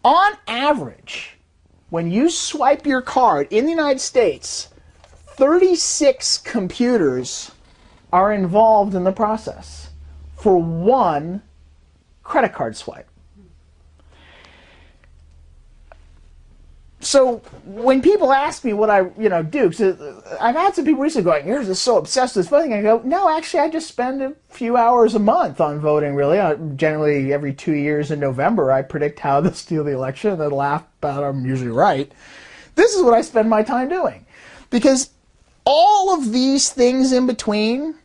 On average, when you swipe your card in the United States, 36 computers are involved in the process for one credit card swipe. So when people ask me what I do, so I've had some people recently going, "You're just so obsessed with voting." I go, "No, actually, I just spend a few hours a month on voting. Really, generally every 2 years in November, I predict how they'll steal the election and then laugh about I'm usually right. This is what I spend my time doing, because all of these things in between,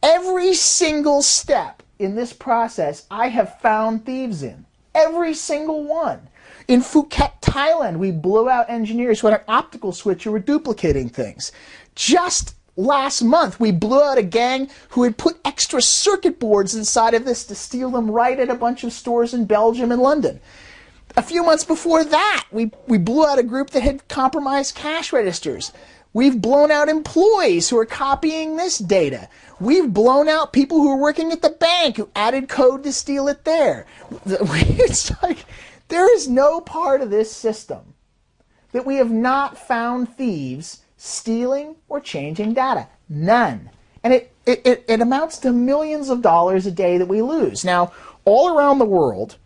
every single step in this process, I have found thieves in. Every single one. In Phuket, Thailand, we blew out engineers who had an optical switch who were duplicating things. Just last month, we blew out a gang who had put extra circuit boards inside of this to steal them right at a bunch of stores in Belgium and London. A few months before that, we blew out a group that had compromised cash registers. We've blown out employees who are copying this data. We've blown out people who are working at the bank who added code to steal it there. It's like, there is no part of this system that we have not found thieves stealing or changing data. None. And it amounts to millions of dollars a day that we lose. Now, all around the world,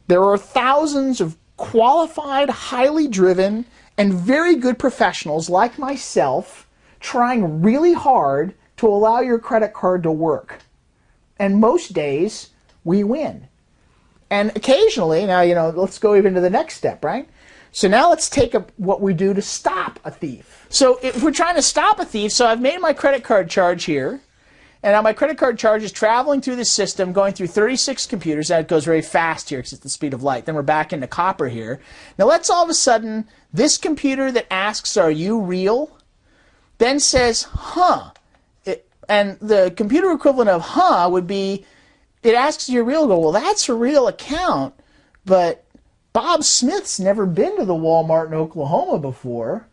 there are thousands of qualified, highly driven, and very good professionals like myself trying really hard to allow your credit card to work. And most days, we win. And occasionally, now, let's go even to the next step, right? So now let's take what we do to stop a thief. So if we're trying to stop a thief, so I've made my credit card charge here. And now my credit card charge is traveling through the system, going through 36 computers. And it goes very fast here because it's the speed of light. Then we're back into copper here. Now let's all of a sudden, this computer that asks, "Are you real?" then says, "Huh." And the computer equivalent of "huh" would be, it asks you real, go, "Well, that's a real account, but Bob Smith's never been to the Walmart in Oklahoma before."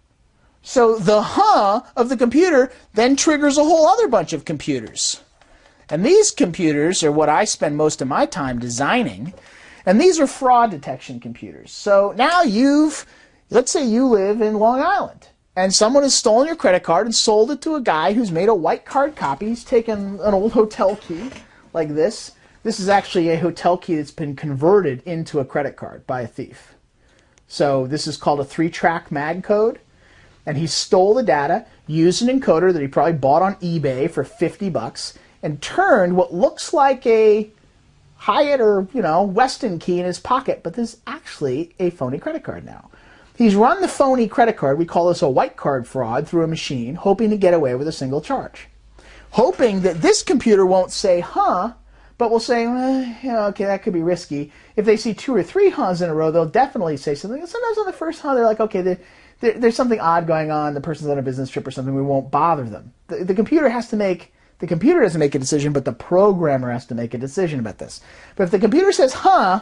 So the "huh" of the computer then triggers a whole other bunch of computers. And these computers are what I spend most of my time designing. And these are fraud detection computers. So now let's say you live in Long Island, and someone has stolen your credit card and sold it to a guy who's made a white card copy. He's taken an old hotel key like this. This is actually a hotel key that's been converted into a credit card by a thief. So this is called a 3-track mag code. And he stole the data, used an encoder that he probably bought on eBay for $50, and turned what looks like a Hyatt or, Westin key in his pocket, but this is actually a phony credit card now. He's run the phony credit card, we call this a white card fraud, through a machine, hoping to get away with a single charge. Hoping that this computer won't say, "huh," but will say, "Okay, that could be risky." If they see 2 or 3 "huhs" in a row, they'll definitely say something. And sometimes on the first "huh," they're like, "Okay, there's something odd going on. The person's on a business trip or something. We won't bother them." The computer doesn't make a decision, but the programmer has to make a decision about this. But if the computer says "huh,"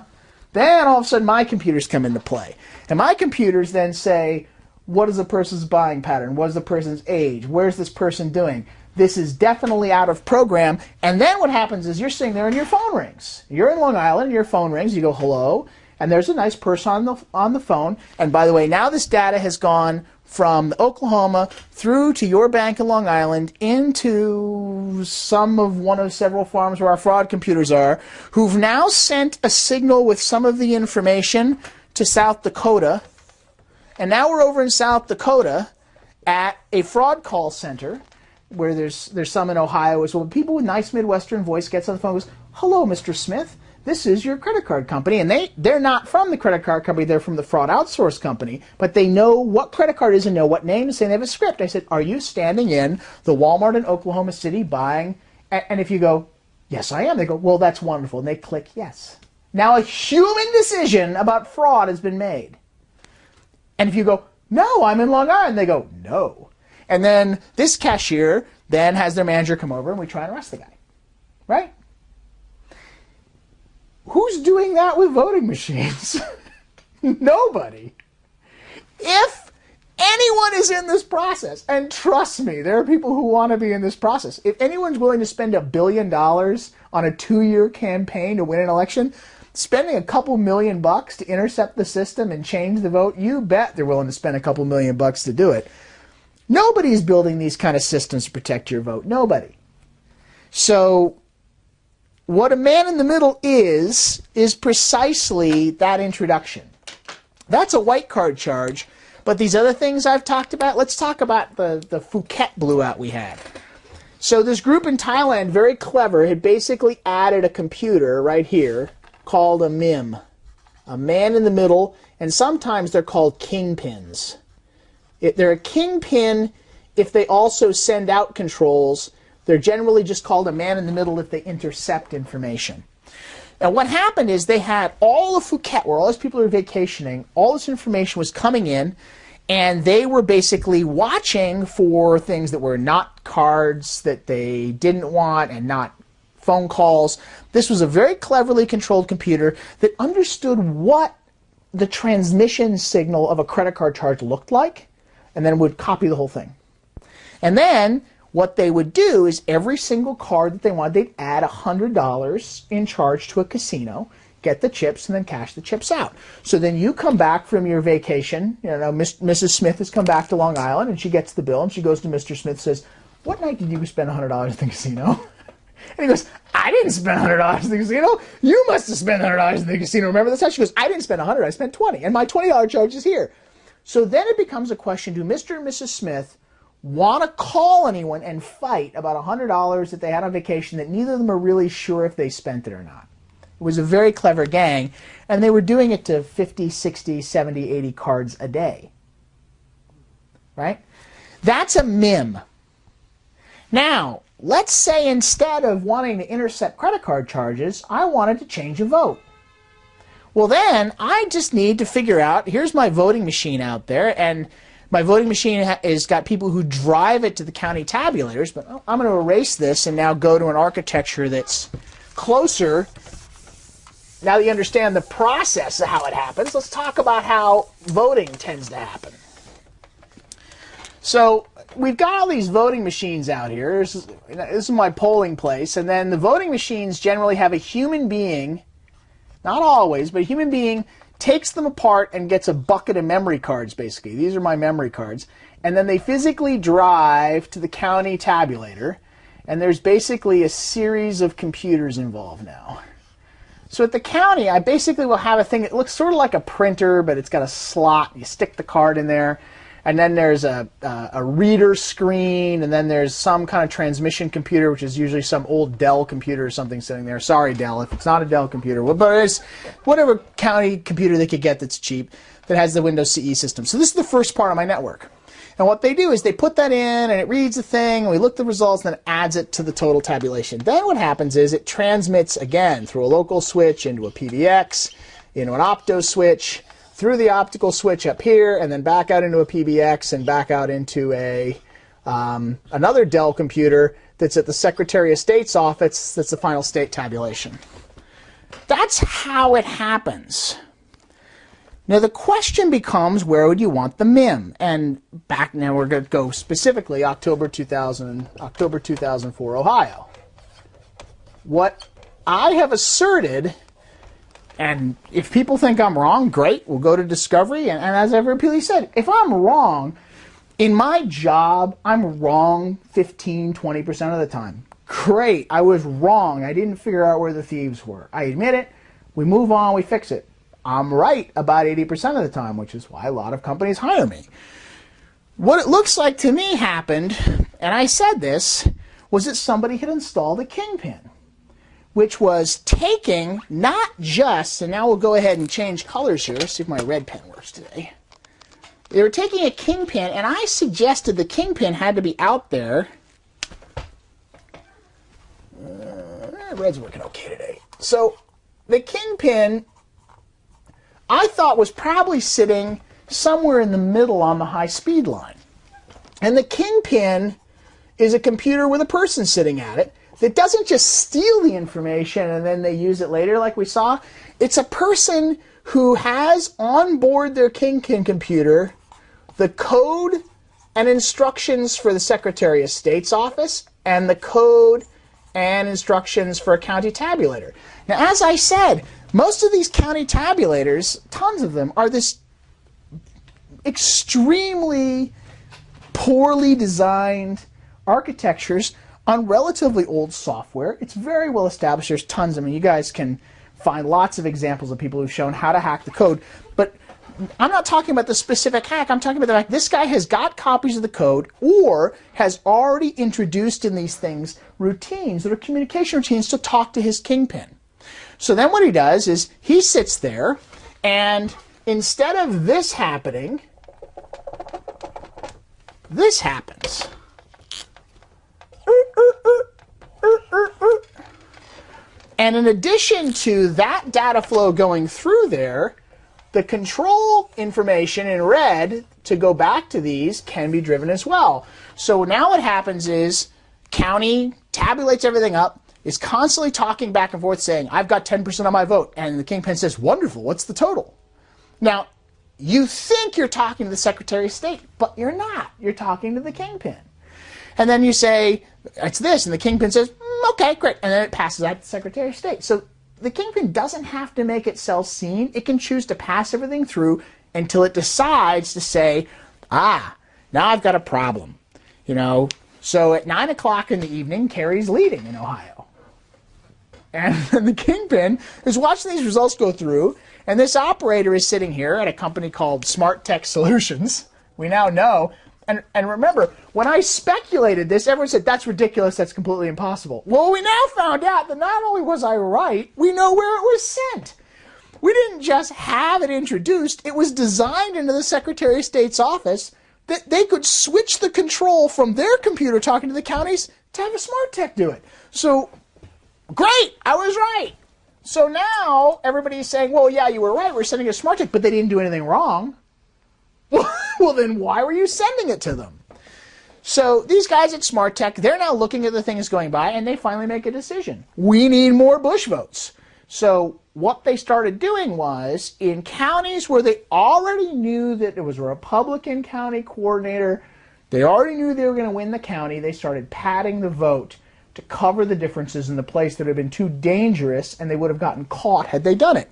then all of a sudden my computers come into play. And my computers then say, what is the person's buying pattern? What is the person's age? Where's this person doing? This is definitely out of program. And then what happens is you're sitting there and your phone rings. You're in Long Island, your phone rings, you go, "Hello," and there's a nice person on the phone. And by the way, now this data has gone from Oklahoma through to your bank in Long Island into one of several farms where our fraud computers are, who've now sent a signal with some of the information to South Dakota. And now we're over in South Dakota at a fraud call center where there's some in Ohio as well. People with nice Midwestern voice gets on the phone and goes, "Hello, Mr. Smith. This is your credit card company." And they're not from the credit card company, they're from the fraud outsource company, but they know what credit card is and know what name to say. They have a script. I said, "Are you standing in the Walmart in Oklahoma City buying?" And if you go, "Yes, I am," they go, "Well, that's wonderful." And they click yes. Now a human decision about fraud has been made. And if you go, "No, I'm in Long Island," they go, "No." And then this cashier then has their manager come over and we try and arrest the guy. Right? Who's doing that with voting machines? Nobody. If anyone is in this process, and trust me, there are people who want to be in this process. If anyone's willing to spend $1 billion on a 2-year campaign to win an election, spending a couple $1,000,000 to intercept the system and change the vote, you bet they're willing to spend a couple $1,000,000 to do it. Nobody's building these kind of systems to protect your vote. Nobody. So what a man in the middle is precisely that introduction. That's a white card charge. But these other things I've talked about, let's talk about the Phuket blowout we had. So this group in Thailand, very clever, had basically added a computer right here called a MIM, a man in the middle, and sometimes they're called kingpins. They're a kingpin if they also send out controls. They're generally just called a man in the middle if they intercept information. Now what happened is they had all of Phuket, where all these people are vacationing, all this information was coming in, and they were basically watching for things that were not cards that they didn't want and not phone calls. This was a very cleverly controlled computer that understood what the transmission signal of a credit card charge looked like, and then would copy the whole thing. And then what they would do is every single card that they wanted, they'd add $100 in charge to a casino, get the chips, and then cash the chips out. So then you come back from your vacation, you know, Mrs. Smith has come back to Long Island, and she gets the bill, and she goes to Mr. Smith and says, "What night did you spend $100 at the casino?" And he goes, "I didn't spend $100 at the casino. You must have spent $100 at the casino. Remember this time?" She goes, "I didn't spend $100, I spent $20, and my $20 charge is here." So then it becomes a question, do Mr. and Mrs. Smith want to call anyone and fight about $100 that they had on vacation that neither of them are really sure if they spent it or not? It was a very clever gang, and they were doing it to 50, 60, 70, 80 cards a day. Right? That's a MIM. Now, let's say instead of wanting to intercept credit card charges, I wanted to change a vote. Well then, I just need to figure out, here's my voting machine out there, and my voting machine has got people who drive it to the county tabulators, but I'm going to erase this and now go to an architecture that's closer. Now that you understand the process of how it happens, let's talk about how voting tends to happen. So we've got all these voting machines out here. This is my polling place, and then the voting machines generally have a human being, not always, but a human being takes them apart and gets a bucket of memory cards, basically. These are my memory cards. And then they physically drive to the county tabulator, and there's basically a series of computers involved now. So at the county, I basically will have a thing that looks sort of like a printer, but it's got a slot. You stick the card in there, and then there's a reader screen, and then there's some kind of transmission computer, which is usually some old Dell computer or something sitting there. Sorry, Dell, if it's not a Dell computer, but it's whatever county computer they could get that's cheap that has the Windows CE system. So this is the first part of my network. And what they do is they put that in, and it reads the thing, and we look at the results, and then it adds it to the total tabulation. Then what happens is it transmits again through a local switch into a PBX, into an opto switch, through the optical switch up here, and then back out into a PBX, and back out into a another Dell computer that's at the Secretary of State's office. That's the final state tabulation. That's how it happens. Now the question becomes, where would you want the MIM? And back now we're going to go specifically October 2004, Ohio. What I have asserted, and if people think I'm wrong, great, we'll go to discovery. And as I've repeatedly said, if I'm wrong, in my job, I'm wrong 15, 20% of the time. Great, I was wrong. I didn't figure out where the thieves were. I admit it. We move on, we fix it. I'm right about 80% of the time, which is why a lot of companies hire me. What it looks like to me happened, and I said this, was that somebody had installed a kingpin, which was taking not just, and now we'll go ahead and change colors here, see if my red pen works today. They were taking a kingpin, and I suggested the kingpin had to be out there. Red's working okay today. So the kingpin, I thought, was probably sitting somewhere in the middle on the high-speed line. And the kingpin is a computer with a person sitting at it that doesn't just steal the information and then they use it later like we saw. It's a person who has on board their kingpin computer the code and instructions for the Secretary of State's office and the code and instructions for a county tabulator. Now, as I said, Most of these county tabulators, tons of them, are this extremely poorly designed architectures on relatively old software. It's very well established. There's tons. I mean, you guys can find lots of examples of people who've shown how to hack the code. But I'm not talking about the specific hack. I'm talking about the fact this guy has got copies of the code or has already introduced in these things routines that are communication routines to talk to his kingpin. So then what he does is he sits there, and instead of this happening, this happens. And in addition to that data flow going through there, the control information in red to go back to these can be driven as well. So now what happens is county tabulates everything up, is constantly talking back and forth saying, I've got 10% on my vote. And the kingpin says, wonderful, what's the total? Now, you think you're talking to the Secretary of State, but you're not. You're talking to the kingpin. And then you say, it's this, and the kingpin says, okay, great. And then it passes out to the Secretary of State. So the kingpin doesn't have to make itself seen. It can choose to pass everything through until it decides to say, now I've got a problem. You know, so at 9 o'clock in the evening, Kerry's leading in Ohio. And the kingpin is watching these results go through, and this operator is sitting here at a company called Smart Tech Solutions. We now know. And remember, when I speculated this, everyone said, that's ridiculous, that's completely impossible. Well, we now found out that not only was I right, we know where it was sent. We didn't just have it introduced, it was designed into the Secretary of State's office that they could switch the control from their computer talking to the counties to have a Smart Tech do it. So, great, I was right. So now everybody's saying, well, yeah, you were right, we're sending a Smart Tech, but they didn't do anything wrong. Well, then why were you sending it to them? So these guys at Smart Tech, they're now looking at the things going by, and they finally make a decision. We need more Bush votes. So what they started doing was, in counties where they already knew that it was a Republican county coordinator, they already knew they were going to win the county, they started padding the vote to cover the differences in the place that had been too dangerous, and they would have gotten caught had they done it.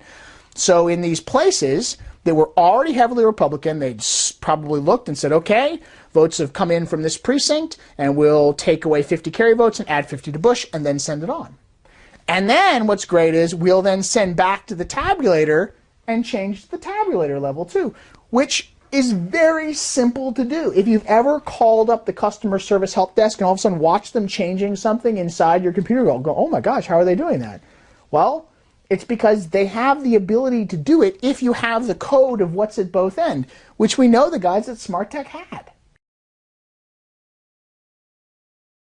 So in these places that were already heavily Republican, they'd probably looked and said, okay, votes have come in from this precinct, and we'll take away 50 Kerry votes and add 50 to Bush, and then send it on. And then what's great is we'll then send back to the tabulator and change the tabulator level too, which is very simple to do. If you've ever called up the customer service help desk and all of a sudden watched them changing something inside your computer, you'll go, oh my gosh, how are they doing that? Well, it's because they have the ability to do it if you have the code of what's at both ends, which we know the guys at Smart Tech had.